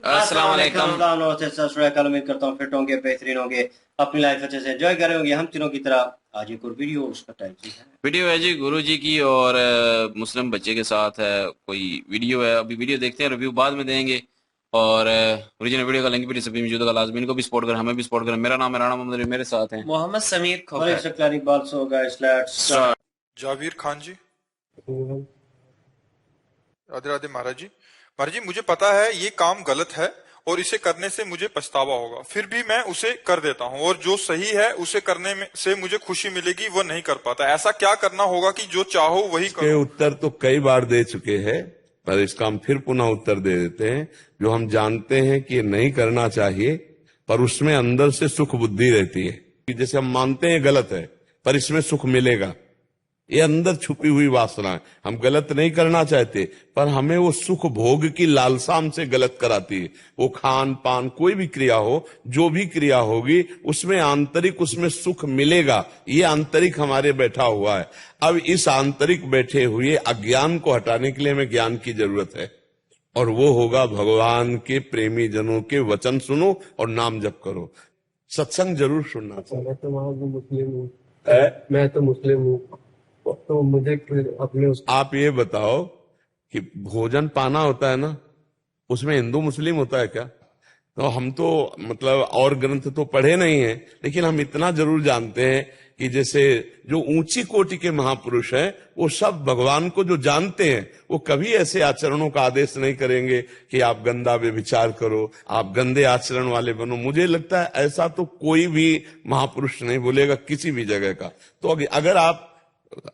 अस्सलाम वालेकुम। उम्मीद करता हूँ फिट होंगे, बेहतरीन होंगे, अपनी लाइफ अच्छे से एंजॉय कर रहे होंगे हम तीनों की तरह। आज एक और वीडियो उसका टाइटल है। वीडियो है जी गुरु जी की और मुस्लिम बच्चे के साथ है कोई वीडियो है। अभी वीडियो देखते हैं, रिव्यू बाद में देंगे। और ओरिजिनल वीडियो का लिंक भी डिस्क्रिप्शन में मौजूद होगा। लाजमी इनको भी सपोर्ट करें, हमें भी सपोर्ट करें। मेरा नाम है राणा मोहम्मद, मेरे साथ हैं मोहम्मद समीर और खोखर। एक सकलानी बाल्स होगा। स्टार्ट। जावीर खान जी। राधे राधे महाराज जी। महाराज जी, मुझे पता है ये काम गलत है और इसे करने से मुझे पछतावा होगा, फिर भी मैं उसे कर देता हूँ, और जो सही है उसे करने में से मुझे खुशी मिलेगी वो नहीं कर पाता। ऐसा क्या करना होगा कि जो चाहो वही के करो? उत्तर तो कई बार दे चुके हैं, पर इसका हम फिर पुनः उत्तर दे देते हैं। जो हम जानते हैं कि ये नहीं करना चाहिए, पर उसमें अंदर से सुख बुद्धि रहती है कि जैसे हम मानते हैं गलत है पर इसमें सुख मिलेगा, ये अंदर छुपी हुई वासना है। हम गलत नहीं करना चाहते, पर हमें वो सुख भोग की लालसा हमसे गलत कराती है। वो खान पान कोई भी क्रिया हो, जो भी क्रिया होगी उसमें आंतरिक उसमें सुख मिलेगा, ये आंतरिक हमारे बैठा हुआ है। अब इस आंतरिक बैठे हुए अज्ञान को हटाने के लिए हमें ज्ञान की जरूरत है, और वो होगा भगवान के प्रेमी जनों के वचन सुनो और नाम जप करो। सत्संग जरूर सुनना चाहिए। मैं तो मुस्लिम हूँ, तो मुझे अपने आप ये बताओ कि भोजन पाना होता है ना, उसमें हिंदू मुस्लिम होता है क्या? तो हम तो मतलब और ग्रंथ तो पढ़े नहीं हैं, लेकिन हम इतना जरूर जानते हैं कि जैसे जो ऊंची कोटि के महापुरुष हैं वो सब भगवान को जो जानते हैं, वो कभी ऐसे आचरणों का आदेश नहीं करेंगे कि आप गंदा व्यभिचार करो, आप गंदे आचरण वाले बनो। मुझे लगता है ऐसा तो कोई भी महापुरुष नहीं बोलेगा किसी भी जगह का। तो अगर आप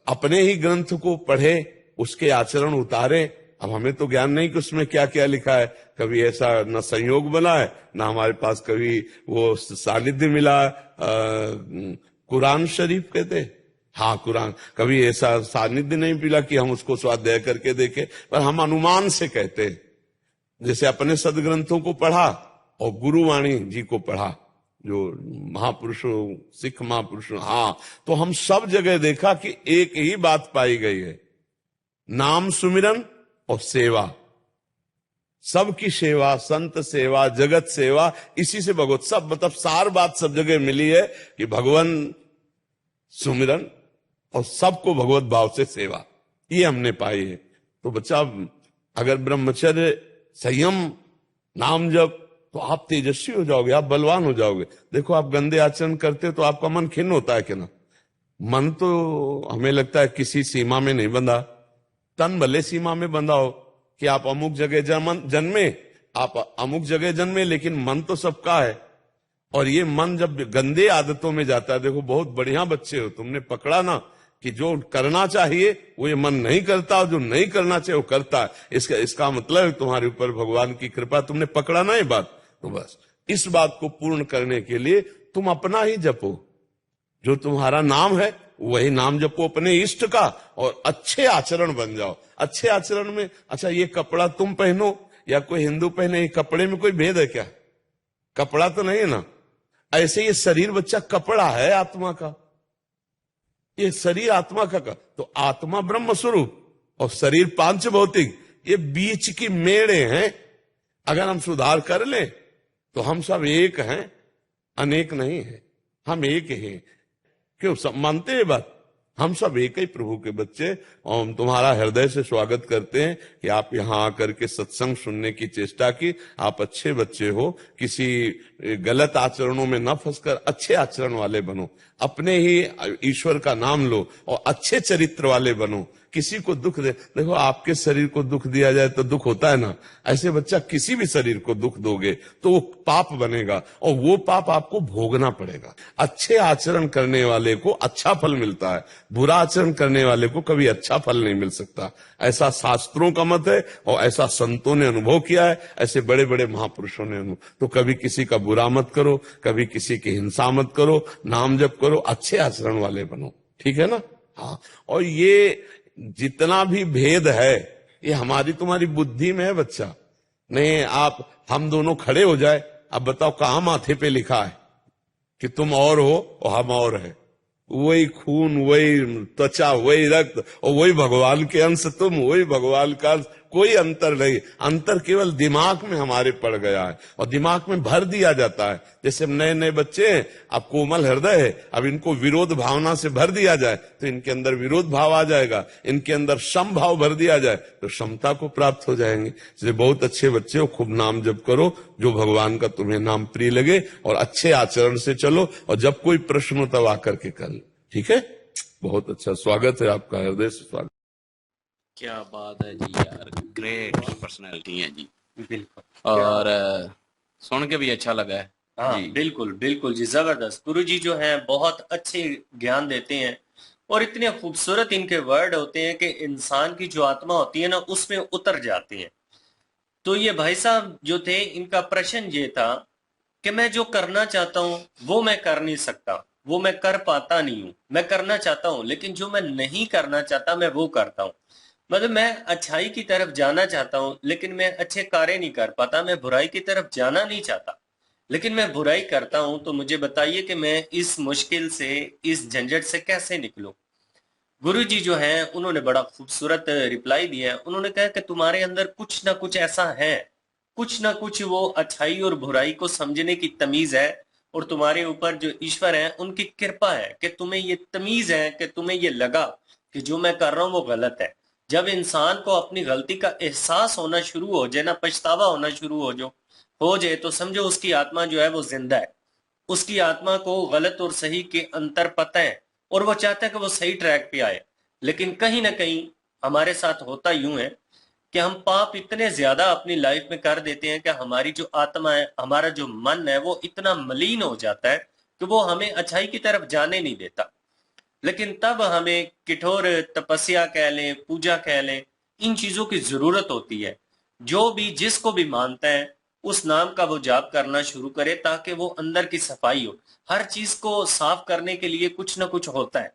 अपने ही ग्रंथ को पढ़े, उसके आचरण उतारे। अब हमें तो ज्ञान नहीं कि उसमें क्या क्या लिखा है, कभी ऐसा न संयोग बना है, न हमारे पास कभी वो सानिध्य मिला। कुरान शरीफ कहते, हाँ कुरान, कभी ऐसा सानिध्य नहीं मिला कि हम उसको स्वाध्याय करके देखें, पर हम अनुमान से कहते हैं। जैसे अपने सदग्रंथों को पढ़ा और गुरुवाणी जी को पढ़ा, जो महापुरुषों, सिख महापुरुषों, हाँ, तो हम सब जगह देखा कि एक ही बात पाई गई है, नाम सुमिरन और सेवा। सबकी सेवा, संत सेवा, जगत सेवा, इसी से भगवत सब मतलब सार बात सब जगह मिली है कि भगवान सुमिरन और सबको भगवत भाव से सेवा, ये हमने पाई है। तो बच्चा अगर ब्रह्मचर्य, संयम, नाम जप, तो आप तेजस्वी हो जाओगे, आप बलवान हो जाओगे। देखो आप गंदे आचरण करते हो तो आपका मन खिन्न होता है कि ना? मन तो हमें लगता है किसी सीमा में नहीं बंधा, तन भले सीमा में बंधा हो कि आप अमुक जगह जन्मे, आप अमुक जगह जन्मे, लेकिन मन तो सबका है। और ये मन जब गंदे आदतों में जाता है, देखो बहुत बढ़िया बच्चे हो, तुमने पकड़ा ना कि जो करना चाहिए वो ये मन नहीं करता, और जो नहीं करना चाहिए वो करता है। इसका मतलब तुम्हारे ऊपर भगवान की कृपा, तुमने पकड़ा ना ये बात। तो बस इस बात को पूर्ण करने के लिए तुम अपना ही जपो, जो तुम्हारा नाम है वही नाम जपो अपने इष्ट का, और अच्छे आचरण बन जाओ। अच्छे आचरण में, अच्छा ये कपड़ा तुम पहनो या कोई हिंदू पहने, ये कपड़े में कोई भेद है क्या? कपड़ा तो नहीं है ना। ऐसे ये शरीर बच्चा कपड़ा है आत्मा का, ये शरीर आत्मा का तो आत्मा ब्रह्म स्वरूप और शरीर पांच भौतिक, ये बीच की मेड़े हैं। अगर हम सुधार कर लें तो हम सब एक हैं, अनेक नहीं है, हम एक ही हैं। क्यों सब मानते हैं बात? हम सब एक ही प्रभु के बच्चे, और हम तुम्हारा हृदय से स्वागत करते हैं कि आप यहाँ आकर के सत्संग सुनने की चेष्टा की। आप अच्छे बच्चे हो, किसी गलत आचरणों में न फंसकर अच्छे आचरण वाले बनो, अपने ही ईश्वर का नाम लो और अच्छे चरित्र वाले बनो। किसी को दुख दे, देखो आपके शरीर को दुख दिया जाए तो दुख होता है ना, ऐसे बच्चा किसी भी शरीर को दुख दोगे तो वो पाप बनेगा, और वो पाप आपको भोगना पड़ेगा। अच्छे आचरण करने वाले को अच्छा फल मिलता है, बुरा आचरण करने वाले को कभी अच्छा फल नहीं मिल सकता। ऐसा शास्त्रों का मत है और ऐसा संतों ने अनुभव किया है, ऐसे बड़े बड़े महापुरुषों ने अनुभव। तो कभी किसी का बुरा मत करो, कभी किसी की हिंसा मत करो, नाम जप करो, अच्छे आचरण वाले बनो, ठीक है ना? हाँ, और ये जितना भी भेद है ये हमारी तुम्हारी बुद्धि में है बच्चा। नहीं आप हम दोनों खड़े हो जाए, अब बताओ कहां माथे पे लिखा है कि तुम और हो और हम और है? वही खून, वही त्वचा, वही रक्त, और वही भगवान के अंश तुम, वही भगवान का अंश, कोई अंतर नहीं, अंतर केवल दिमाग में हमारे पड़ गया है और दिमाग में भर दिया जाता है। जैसे नए नए बच्चे हैं, अब कोमल हृदय है, अब इनको विरोध भावना से भर दिया जाए तो इनके अंदर विरोध भाव आ जाएगा, इनके अंदर सम भाव भर दिया जाए तो समता को प्राप्त हो जाएंगे। इसलिए बहुत अच्छे बच्चे हो, खूब नाम जप करो, जो भगवान का तुम्हें नाम प्रिय लगे, और अच्छे आचरण से चलो, और जब कोई प्रश्न हो तब आकर के कर लो, ठीक है। बहुत अच्छा, स्वागत है आपका, हृदय से स्वागत। क्या बात है जी यार, ग्रेट पर्सनैलिटी है जी। बिल्कुल। और सुन के भी अच्छा लगा है हाँ जी। बिल्कुल बिल्कुल जी, जबरदस्त। गुरु जी जो हैं बहुत अच्छे ज्ञान देते हैं, और इतने खूबसूरत इनके वर्ड होते हैं कि इंसान की जो आत्मा होती है ना, उसमें उतर जाती है। तो ये भाई साहब जो थे, इनका प्रश्न ये था कि मैं जो करना चाहता हूँ वो मैं कर नहीं सकता, वो मैं कर पाता नहीं हूँ। मैं करना चाहता हूँ लेकिन जो मैं नहीं करना चाहता मैं वो करता हूँ। मतलब मैं अच्छाई की तरफ जाना चाहता हूँ लेकिन मैं अच्छे कार्य नहीं कर पाता। मैं बुराई की तरफ जाना नहीं चाहता लेकिन मैं बुराई करता हूँ। तो मुझे बताइए कि मैं इस मुश्किल से, इस झंझट से कैसे निकलूं। गुरु जी जो हैं उन्होंने बड़ा खूबसूरत रिप्लाई दिया है। उन्होंने कहा कि तुम्हारे अंदर कुछ ना कुछ ऐसा है, कुछ ना कुछ वो अच्छाई और बुराई को समझने की तमीज है, और तुम्हारे ऊपर जो ईश्वर है उनकी कृपा है कि तुम्हें ये तमीज है, कि तुम्हें ये लगा कि जो मैं कर रहा हूँ वो गलत है। जब इंसान को अपनी गलती का एहसास होना शुरू हो जाए ना, पछतावा होना शुरू हो जाए, तो समझो उसकी आत्मा जो है वो जिंदा है। उसकी आत्मा को गलत और सही के अंतर पता है, और वो चाहता है कि वो सही ट्रैक पे आए। लेकिन कहीं ना कहीं हमारे साथ होता यूं है कि हम पाप इतने ज्यादा अपनी लाइफ में कर देते हैं कि हमारी जो आत्मा है, हमारा जो मन है, वो इतना मलिन हो जाता है कि वो हमें अच्छाई की तरफ जाने नहीं देता। लेकिन तब हमें कठोर तपस्या कह लें, पूजा कह लें, इन चीजों की जरूरत होती है। जो भी जिसको भी मानता है उस नाम का वो जाप करना शुरू करे, ताकि वो अंदर की सफाई हो। हर चीज को साफ करने के लिए कुछ ना कुछ होता है,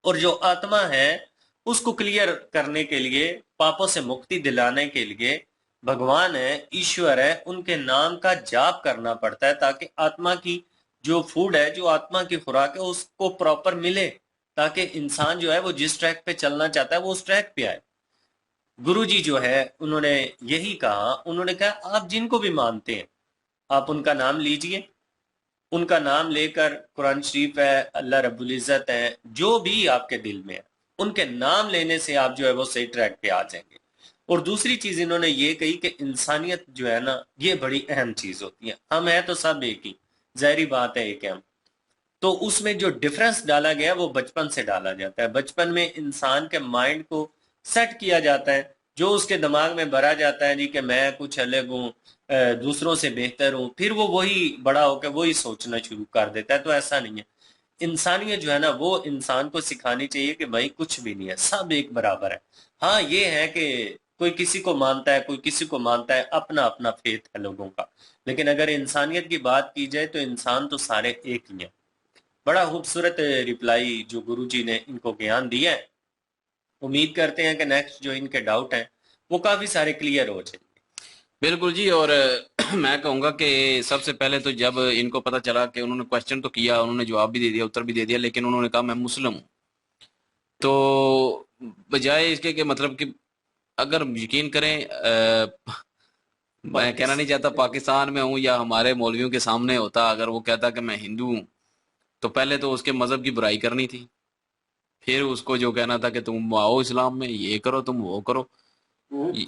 और जो आत्मा है उसको क्लियर करने के लिए, पापों से मुक्ति दिलाने के लिए भगवान है, ईश्वर है, उनके नाम का जाप करना पड़ता है, ताकि आत्मा की जो फूड है, जो आत्मा की खुराक है, उसको प्रॉपर मिले, ताकि इंसान जो है वो जिस ट्रैक पे चलना चाहता है वो उस ट्रैक पे आए। गुरु जी जो है उन्होंने यही कहा। उन्होंने कहा आप जिनको भी मानते हैं आप उनका नाम लीजिए, उनका नाम लेकर, कुरान शरीफ है, अल्लाह रब्बुल इज्जत है, जो भी आपके दिल में है, उनके नाम लेने से आप जो है वो सही ट्रैक पे आ जाएंगे। और दूसरी चीज इन्होंने ये कही कि इंसानियत जो है ना, ये बड़ी अहम चीज होती है। हम है तो सब एक ही, जाहिर बात है एक है हम। तो उसमें जो डिफरेंस डाला गया वो बचपन से डाला जाता है। बचपन में इंसान के माइंड को सेट किया जाता है, जो उसके दिमाग में भरा जाता है जी कि मैं कुछ अलग हूँ, दूसरों से बेहतर हूँ, फिर वो वही बड़ा होकर वही सोचना शुरू कर देता है। तो ऐसा नहीं है। इंसानियत जो है ना, वो इंसान को सिखानी चाहिए कि भाई कुछ भी नहीं है, सब एक बराबर है। हाँ ये है कि कोई किसी को मानता है, कोई किसी को मानता है, अपना अपना फेथ है लोगों का। लेकिन अगर इंसानियत की बात की जाए तो इंसान तो सारे एक ही हैं। बड़ा खूबसूरत रिप्लाई जो गुरुजी ने इनको ज्ञान दिया है। उम्मीद करते हैं कि नेक्स्ट जो इनके डाउट हैं वो काफी सारे क्लियर हो जाएंगे। बिल्कुल जी। और मैं कहूंगा कि सबसे पहले तो जब इनको पता चला कि उन्होंने क्वेश्चन तो किया, उन्होंने जवाब भी दे दिया, उत्तर भी दे दिया, लेकिन उन्होंने कहा मैं मुस्लिम हूँ, तो बजाय इसके कि मतलब कि अगर यकीन करें, मैं कहना नहीं चाहता पाकिस्तान में हूँ या हमारे मौलवियों के सामने होता, अगर वो कहता कि मैं हिंदू हूँ, तो पहले तो उसके मजहब की बुराई करनी थी, फिर उसको जो कहना था कि तुम आओ इस्लाम में, ये करो, तुम वो करो।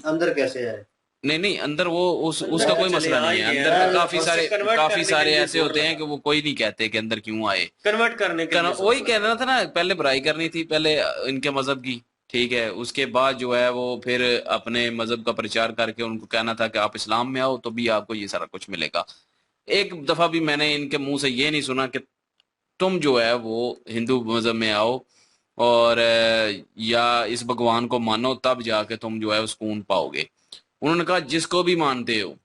अंदर कैसे है? नहीं नहीं, अंदर वो उसका अंदर कोई चले मसला नहीं आए है। हैं, अंदर और उससे convert काफी करने के सारे लिए ऐसे जोर होते हैं कि लगा। वो कोई नहीं कहते कि अंदर क्यों आए। कन्वर्ट करने के लिए वही कह रहा था ना, पहले बुराई करनी थी, पहले इनके मजहब की, ठीक है, उसके बाद जो है वो फिर अपने मजहब का प्रचार करके उनको कहना था कि आप इस्लाम में आओ तो भी आपको ये सारा कुछ मिलेगा। एक दफा भी मैंने इनके मुंह से ये नहीं सुना कि तुम जो है वो हिंदू मजहब में आओ और या इस भगवान को मानो, तब जाके तुम जो है सुकून पाओगे। उन्होंने कहा जिसको भी मानते हो,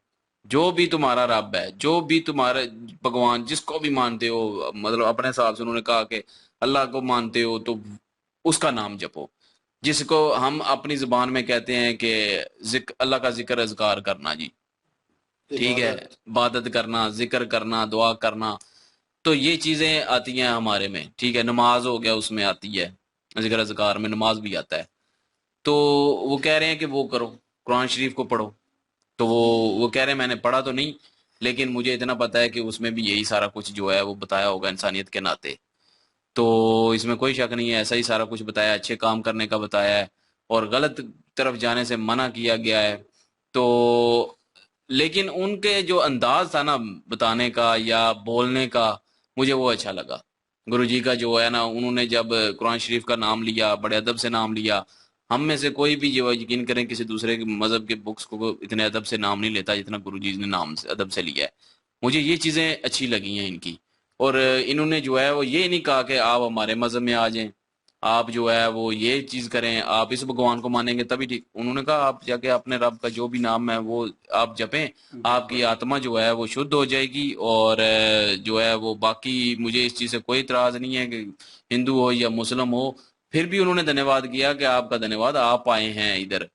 जो भी तुम्हारा रब है, जो भी तुम्हारे भगवान, जिसको भी मानते हो, मतलब अपने हिसाब से उन्होंने कहा कि अल्लाह को मानते हो तो उसका नाम जपो, जिसको हम अपनी जुबान में कहते हैं कि अल्लाह का जिक्र अज़कार करना जी, ठीक है, इबादत करना, जिक्र करना, दुआ करना, तो ये चीजें आती हैं हमारे में, ठीक है। नमाज हो गया, उसमें आती है, जिक्र अज़कार में नमाज भी आता है। तो वो कह रहे हैं कि वो करो, कुरान शरीफ को पढ़ो। तो वो कह रहे हैं मैंने पढ़ा तो नहीं, लेकिन मुझे इतना पता है कि उसमें भी यही सारा कुछ जो है वो बताया होगा इंसानियत के नाते। तो इसमें कोई शक नहीं है, ऐसा ही सारा कुछ बताया है, अच्छे काम करने का बताया है और गलत तरफ जाने से मना किया गया है। तो लेकिन उनके जो अंदाज था ना बताने का या बोलने का, मुझे वो अच्छा लगा। गुरुजी का जो है ना, उन्होंने जब कुरान शरीफ का नाम लिया, बड़े अदब से नाम लिया। हम में से कोई भी जो है, यकीन करें, किसी दूसरे के मजहब के बुक्स को इतने अदब से नाम नहीं लेता जितना गुरुजी ने नाम से अदब से लिया है। मुझे ये चीजें अच्छी लगी हैं इनकी। और इन्होंने जो है वो ये नहीं कहा कि आप हमारे मजहब में आ जाएं, आप जो है वो ये चीज करें, आप इस भगवान को मानेंगे तभी ठीक। उन्होंने कहा आप जाके अपने रब का जो भी नाम है वो आप जपें, आपकी बिल्कुल आत्मा जो है वो शुद्ध हो जाएगी। और जो है वो बाकी मुझे इस चीज से कोई इतराज नहीं है कि हिंदू हो या मुस्लिम हो। फिर भी उन्होंने धन्यवाद किया कि आपका धन्यवाद, आप आए हैं इधर।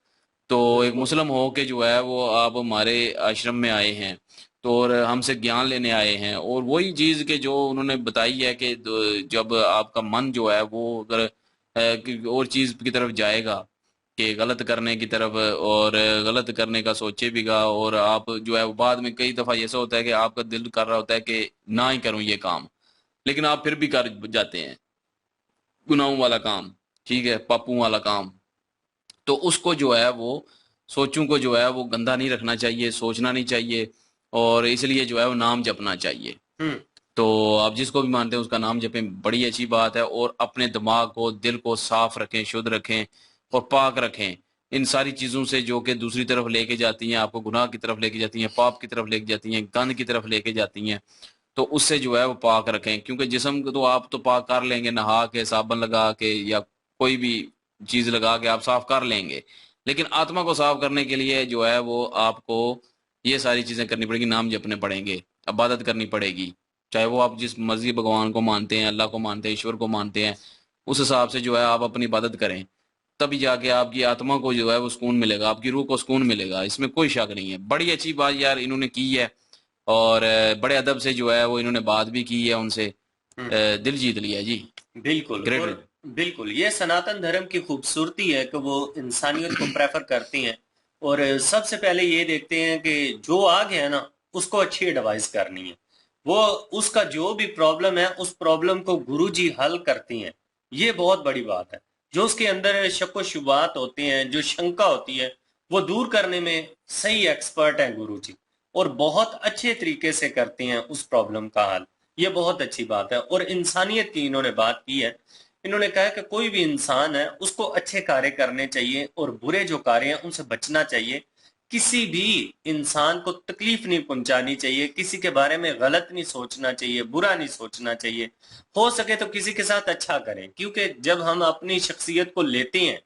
तो एक बिल्कुल मुस्लिम हो के जो है वो आप हमारे आश्रम में आए हैं, तो और हमसे ज्ञान लेने आए हैं। और वही चीज के जो उन्होंने बताई है कि जब आपका मन जो है वो अगर और चीज की तरफ जाएगा, कि गलत करने की तरफ, और गलत करने का सोचे भीगा, और आप जो है वो बाद में कई दफा ऐसा होता है कि आपका दिल कर रहा होता है कि ना ही करूं ये काम, लेकिन आप फिर भी कर जाते हैं गुनाहों वाला काम, ठीक है, पापों वाला काम। तो उसको जो है वो सोचों को जो है वो गंदा नहीं रखना चाहिए, सोचना नहीं चाहिए, और इसलिए जो है वो नाम जपना चाहिए। हम्म तो आप जिसको भी मानते हैं उसका नाम जपें, बड़ी अच्छी बात है। और अपने दिमाग को, दिल को साफ रखें, शुद्ध रखें और पाक रखें इन सारी चीजों से जो कि दूसरी तरफ लेके जाती हैं, आपको गुनाह की तरफ लेके जाती हैं, पाप की तरफ लेके जाती हैं, गंद की तरफ लेके जाती हैं। तो उससे जो है वो पाक रखें, क्योंकि जिस्म को तो आप तो पाक कर लेंगे नहा के, साबन लगा के, या कोई भी चीज लगा के आप साफ कर लेंगे, लेकिन आत्मा को साफ करने के लिए जो है वो आपको ये सारी चीजें करनी पड़ेगी, नाम जपने पड़ेंगे, इबादत करनी पड़ेगी। चाहे वो आप जिस मर्जी भगवान को मानते हैं, अल्लाह को मानते हैं, ईश्वर को मानते हैं, उस हिसाब से जो है आप अपनी इबादत करें, तभी जाके आपकी आत्मा को जो है वो सुकून मिलेगा, आपकी रूह को सुकून मिलेगा। इसमें कोई शक नहीं है। बड़ी अच्छी बात यार इन्होंने की है, और बड़े अदब से जो है वो इन्होंने बात भी की है उनसे, हम्म दिल जीत लिया जी। बिल्कुल। और ग्रेट। बिल्कुल ये सनातन धर्म की खूबसूरती है कि वो इंसानियत को प्रेफर करती हैं। और सबसे पहले ये देखते हैं कि जो आ गया ना उसको अच्छी एडवाइस करनी है। वो उसका जो भी प्रॉब्लम है उस प्रॉब्लम को गुरुजी हल करती हैं। ये बहुत बड़ी बात है। जो उसके अंदर शक व शुबात होते हैं, जो शंका होती है, वो दूर करने में सही एक्सपर्ट हैं गुरुजी। और बहुत अच्छे तरीके से करते हैं उस प्रॉब्लम का हल। ये बहुत अच्छी बात है। और इंसानियत की इन्होंने बात की है। इन्होंने कहा कि कोई भी इंसान है उसको अच्छे कार्य करने चाहिए और बुरे जो कार्य हैं उनसे बचना चाहिए। किसी भी इंसान को तकलीफ नहीं पहुंचानी चाहिए, किसी के बारे में गलत नहीं सोचना चाहिए, बुरा नहीं सोचना चाहिए। हो सके तो किसी के साथ अच्छा करें, क्योंकि जब हम अपनी शख्सियत को लेते हैं,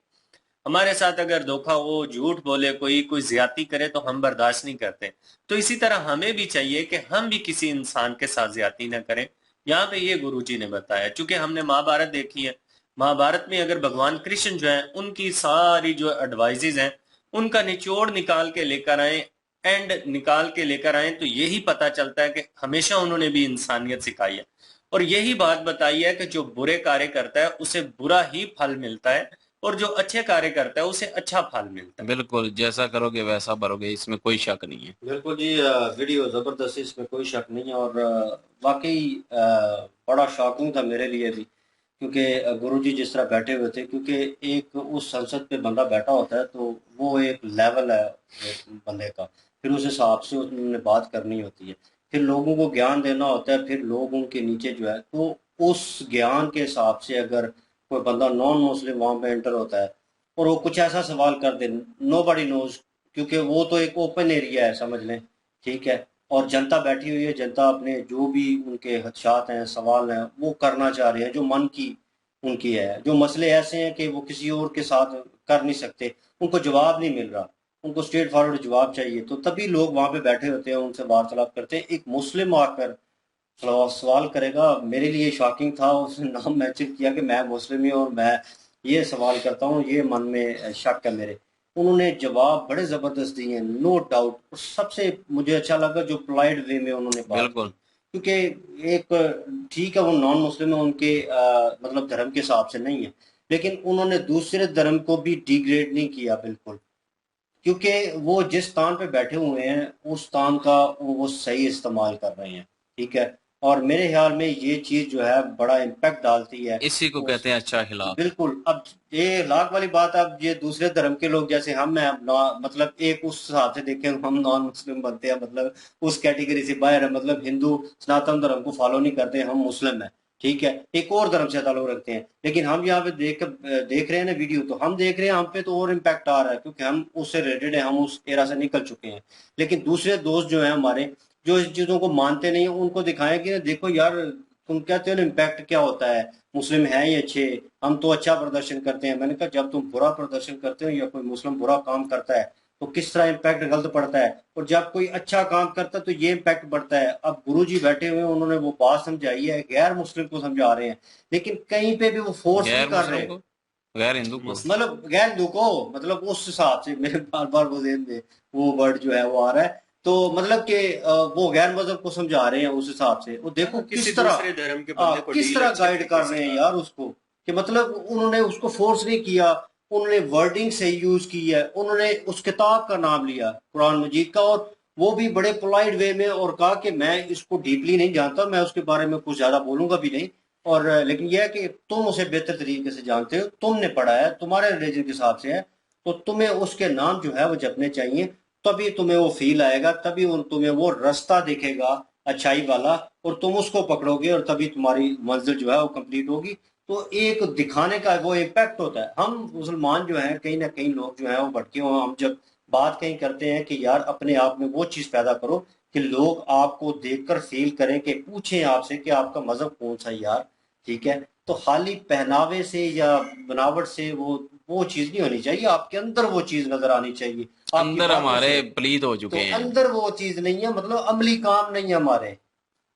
हमारे साथ अगर धोखा हो, झूठ बोले, कोई ज्यादती करे तो हम बर्दाश्त नहीं करते। तो इसी तरह हमें भी चाहिए कि हम भी किसी इंसान के साथ ज्यादती ना करें। यहाँ पे ये गुरुजी ने बताया, चूंकि हमने महाभारत देखी है। महाभारत में अगर भगवान कृष्ण जो है उनकी सारी जो एडवाइजेज हैं उनका निचोड़ निकाल के लेकर आए, एंड निकाल के लेकर आए, तो यही पता चलता है कि हमेशा उन्होंने भी इंसानियत सिखाई है। और यही बात बताई है कि जो बुरे कार्य करता है उसे बुरा ही फल मिलता है, और जो अच्छे कार्य करता है उसे अच्छा फल मिलता है। बिल्कुल, जैसा करोगे वैसा भरोगे, इसमें कोई शक नहीं है। बिल्कुल जी। वीडियो जबरदस्त है, इसमें कोई शक नहीं है। और वाकई बड़ा शॉकिंग था मेरे लिए भी, क्योंकि गुरुजी जिस तरह बैठे हुए थे, क्योंकि एक उस संसद पे बंदा बैठा होता है तो वो एक लेवल है एक बंदे का, फिर उस हिसाब से उन्होंने बात करनी होती है, फिर लोगों को ज्ञान देना होता है, फिर लोग उनके नीचे जो है, तो उस ज्ञान के हिसाब से अगर कोई बंदा नॉन मुस्लिम वहां पे एंटर होता है और वो कुछ ऐसा सवाल कर दे, नो बडी नोज, क्योंकि वो तो एक ओपन एरिया है समझ लें, ठीक है, और जनता बैठी हुई है, जनता अपने जो भी उनके खदशात हैं, सवाल हैं, वो करना चाह रहे हैं, जो मन की उनकी है, जो मसले ऐसे हैं कि वो किसी और के साथ कर नहीं सकते, उनको जवाब नहीं मिल रहा, उनको स्ट्रेट फॉरवर्ड जवाब चाहिए, तो तभी लोग वहां पे बैठे होते हैं, उनसे वार्तालाप करते हैं। एक मुस्लिम आकर सवाल करेगा, मेरे लिए शॉकिंग था, उसने नाम मेंशन किया कि मैं मुस्लिम ही हूँ और मैं ये सवाल करता हूँ, ये मन में शक है मेरे। उन्होंने जवाब बड़े जबरदस्त दिए, नो डाउट। और सबसे मुझे अच्छा लगा जो पोलाइट वे में उन्होंने बात की, बिल्कुल। क्योंकि एक ठीक है वो नॉन मुस्लिम है, उनके मतलब धर्म के हिसाब से नहीं है, लेकिन उन्होंने दूसरे धर्म को भी डिग्रेड नहीं किया बिल्कुल, क्योंकि वो जिस स्थान पे बैठे हुए हैं उस स्थान का वो सही इस्तेमाल कर रहे हैं, ठीक है। और मेरे ख्याल में ये चीज जो है बड़ा इम्पैक्ट डालती है इसी को उस कहते हैं अच्छा अखलाक। बिल्कुल। अब ये लाख वाली बात, अब ये दूसरे धर्म के लोग जैसे हम हैं, मतलब एक उस हिसाब से देखें हम नॉन मुस्लिम बनते हैं, मतलब उस कैटेगरी से बाहर है, मतलब हिंदू सनातन धर्म को फॉलो नहीं करते, हम मुस्लिम हैं, ठीक है, एक और धर्म से ताल्लुक रखते हैं। लेकिन हम यहाँ पे देख रहे हैं ना वीडियो, तो हम देख रहे हैं हम पे तो और इम्पैक्ट आ रहा है, क्योंकि हम उससे रिलेटेड है, हम उस एरा से निकल चुके हैं। लेकिन दूसरे दोस्त जो हैं हमारे, जो इस चीजों को मानते नहीं है, उनको दिखाएं कि देखो यार, तुम कहते हो ना इम्पैक्ट क्या होता है, मुस्लिम है ही अच्छे, हम तो अच्छा प्रदर्शन करते हैं। मैंने कहा जब तुम बुरा प्रदर्शन करते हो या कोई मुस्लिम बुरा काम करता है तो किस तरह इम्पैक्ट गलत पड़ता है, और जब कोई अच्छा काम करता है तो ये इम्पैक्ट बढ़ता है। अब गुरुजी बैठे हुए हैं, उन्होंने वो बात समझाई है, गैर मुस्लिम को समझा रहे हैं, लेकिन कहीं पे भी वो फोर्स नहीं गैर कर मुस्लिम रहे। को, गैर हिंदू को। मतलब गैर हिंदू को, मतलब उस हिसाब से मेरे बार बार वो जेहन में वो वर्ड जो है वो आ रहा है, तो मतलब कि वो गैर मजहब को समझा रहे हैं उस हिसाब से। वो देखो किसी किस तरह दूसरे धर्म के बंदे को किस डील तरह अच्छे गाइड तरीके कर से रहे हैं कर यार उसको, कि मतलब उन्होंने उसको फोर्स नहीं किया, उन्होंने वर्डिंग सही यूज की है, उन्होंने उस किताब का नाम लिया कुरान मजीद का, और वो भी बड़े पोलाइट वे में, और कहा कि मैं इसको डीपली नहीं जानता, मैं उसके बारे में कुछ ज्यादा बोलूंगा भी नहीं, और लेकिन यह है कि तुम उसे बेहतर तरीके से जानते हो, तुमने पढ़ा है, तुम्हारे रिलीजन के हिसाब से है, तो तुम्हें उसके नाम जो है वो जपने चाहिए, तभी तुम्हें वो फील आएगा, तभी तुम्हें वो रास्ता दिखेगा अच्छाई वाला, और तुम उसको पकड़ोगे, और तभी तुम्हारी मंजिल जो है वो कंप्लीट होगी। तो एक दिखाने का वो इम्पैक्ट होता है। हम मुसलमान जो हैं, कहीं ना कहीं लोग जो हैं वो भटके हुए हैं। हम जब बात कहीं करते हैं कि यार अपने आप में वो चीज पैदा करो कि लोग आपको देखकर फील करें, कि पूछें आपसे कि आपका मजहब कौन सा है यार, ठीक है। तो खाली पहनावे से या बनावट से वो चीज नहीं होनी चाहिए, आपके अंदर वो चीज नजर आनी चाहिए आपकी अंदर बातों हमारे से। पलीत हो तो चुके हैं। अंदर वो चीज नहीं है, मतलब अमली काम नहीं है हमारे।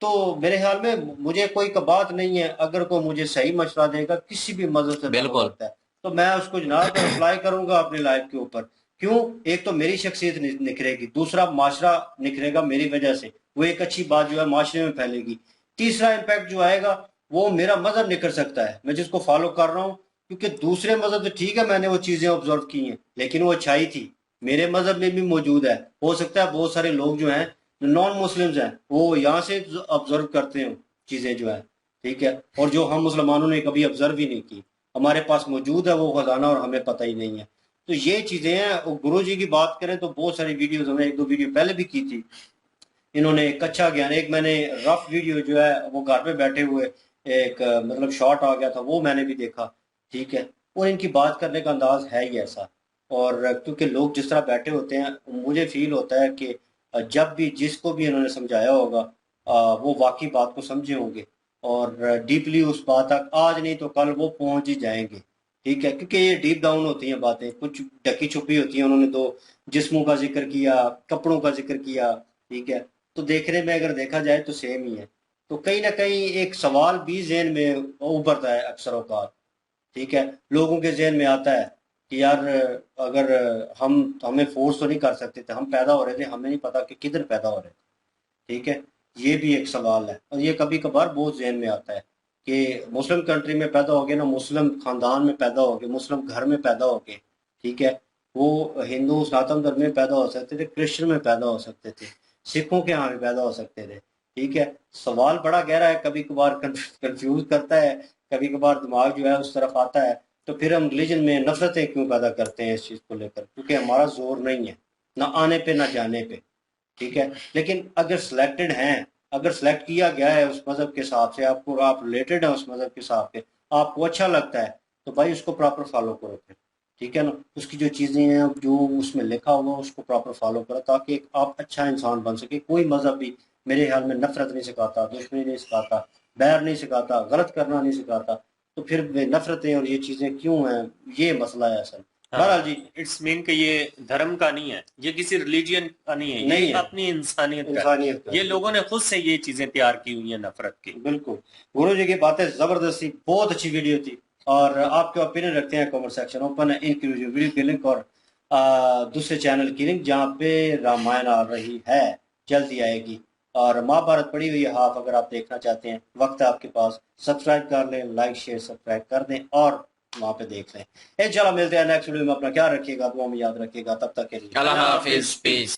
तो मेरे ख्याल में मुझे कोई का बात नहीं है, अगर कोई मुझे सही मशवरा देगा किसी भी मजहब से ताल्लुक बिल्कुल। रखता है, तो मैं उसको जनाब अप्लाई करूंगा अपनी लाइफ के ऊपर। क्यों? एक तो मेरी शख्सियत निखरेगी, दूसरा माशरा निखरेगा मेरी वजह से, वो एक अच्छी बात जो है माशरे में फैलेगी। तीसरा इम्पैक्ट जो आएगा वो मेरा मजहब निखर सकता है, मैं जिसको फॉलो कर रहा हूँ, क्योंकि दूसरे मजहब तो ठीक है, मैंने वो चीजें ऑब्जर्व की हैं, लेकिन वो अच्छाई थी, मेरे मजहब में भी मौजूद है। हो सकता है बहुत सारे लोग जो हैं, जो नॉन मुस्लिम्स हैं, वो यहाँ से ऑब्जर्व करते हैं चीजें जो है, ठीक है, और जो हम मुसलमानों ने कभी ऑब्जर्व ही नहीं की, हमारे पास मौजूद है वो खजाना, और हमें पता ही नहीं है। तो ये चीजें हैं। गुरु जी की बात करें तो बहुत सारी वीडियोस हमने एक दो वीडियो पहले भी की थी, इन्होंने एक अच्छा ज्ञान, एक मैंने रफ वीडियो जो है वो घर पे बैठे हुए एक मतलब शॉर्ट आ गया था, वो मैंने भी देखा, ठीक है। और इनकी बात करने का अंदाज है ही ऐसा, और क्योंकि लोग जिस तरह बैठे होते हैं, मुझे फील होता है कि जब भी जिसको भी इन्होंने समझाया होगा वो वाकई बात को समझे होंगे, और डीपली उस बात तक आज नहीं तो कल वो पहुंच ही जाएंगे, ठीक है। क्योंकि ये डीप डाउन होती हैं बातें, कुछ ढकी छुपी होती हैं। उन्होंने तो जिस्मों का जिक्र किया, कपड़ों का जिक्र किया, ठीक है, तो देखने में अगर देखा जाए तो सेम ही है। तो कहीं ना कहीं एक सवाल भी जहन में उभरता है अक्सर औकात, ठीक है, लोगों के जहन में आता है कि यार अगर हम हमें फोर्स तो नहीं कर सकते थे, हम पैदा हो रहे थे, हमें नहीं पता कि किधर पैदा हो रहे थे, ठीक है। ये भी एक सवाल है, और ये कभी कभार बहुत जहन में आता है कि मुस्लिम कंट्री में पैदा हो गए ना, मुस्लिम खानदान में पैदा हो गए, मुस्लिम घर में पैदा हो गए, ठीक है, वो हिंदू सनातन धर्म में पैदा हो सकते थे, क्रिश्चियन में पैदा हो सकते थे, सिखों के यहाँ भी पैदा हो सकते थे, ठीक है। सवाल बड़ा गहरा है, कभी कभार कंफ्यूज करता है, कभी कभार दिमाग जो है उस तरफ आता है। तो फिर हम रिलीजन में नफरतें क्यों पैदा करते हैं इस चीज को लेकर? क्योंकि हमारा जोर नहीं है, ना आने पे ना जाने पे, ठीक है। लेकिन अगर सिलेक्टेड हैं, अगर सिलेक्ट किया गया है उस मजहब के हिसाब से, आपको आप रिलेटेड है उस मजहब के हिसाब से, आपको अच्छा लगता है, तो भाई उसको प्रॉपर फॉलो करो फिर, ठीक है ना। उसकी जो चीजें हैं, जो उसमें लिखा होगा उसको प्रॉपर फॉलो करो, ताकि एक आप अच्छा इंसान बन सके। कोई मजहब भी मेरे ख्याल में नफरत नहीं सिखाता, दुश्मनी नहीं सिखाता, बैर नहीं सिखाता, गलत करना नहीं सिखाता। तो फिर वे नफरतें और ये चीजें क्यों हैं, ये मसला है असल। बहरहाल जी, इट्स मीन कि ये धर्म का नहीं है, ये किसी रिलीजियन का नहीं है, नहीं ये है, अपनी इंसानियत का है। इंसानियत का ये है। लोगों ने खुद से ये चीजें तैयार की हुई हैं नफरत की। बिल्कुल, गुरु जी की बातें जबरदस्ती, बहुत अच्छी वीडियो थी। और आपके ओपिनियन रखते हैं, कमेंट सेक्शन ओपन है, इंक्लूसिव वीडियो की लिंक और दूसरे चैनल की लिंक जहाँ पे रामायण आ रही है, जल्दी आएगी। और महाभारत पड़ी हुई है हाफ, अगर आप देखना चाहते हैं, वक्त है आपके पास, सब्सक्राइब कर लें, लाइक शेयर सब्सक्राइब कर दें, और वहां पे देख लें। इंशाल्लाह मिलते हैं नेक्स्ट वीडियो में। अपना ख्याल रखिएगा, दुआ में याद रखिएगा। तब तक के लिए अल्लाह हाफिज, पीस।